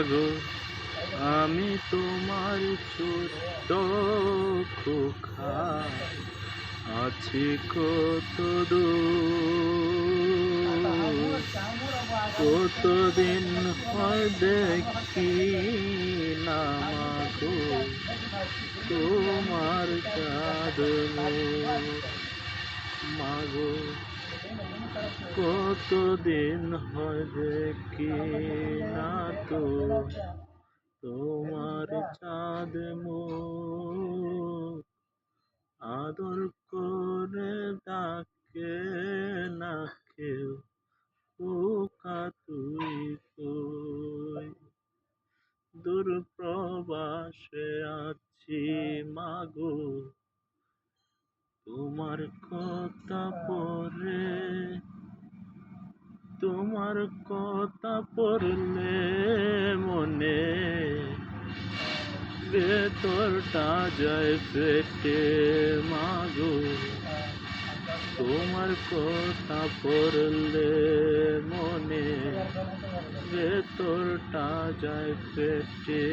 মাগো আমি তোমার ছোট্ট খোকা, আছি কত দূর, কতদিন হয় দেখি না মাগো তোমার চাঁদ মুখ। মাগো কতদিন হয় দেখি না তো তোমার চাঁদ মুখ। আদর করে ডাকে না কেউ, খোকা তুই কই? দূর প্রবাসে আছি মাগো, তোমার কথা পড়ে, তোমার কথা পড়লে মনে ভেতরটা যায় ফেটে মাগো, তোমার কথা পড়লে মনে ভেতরটা যায় ফেটে।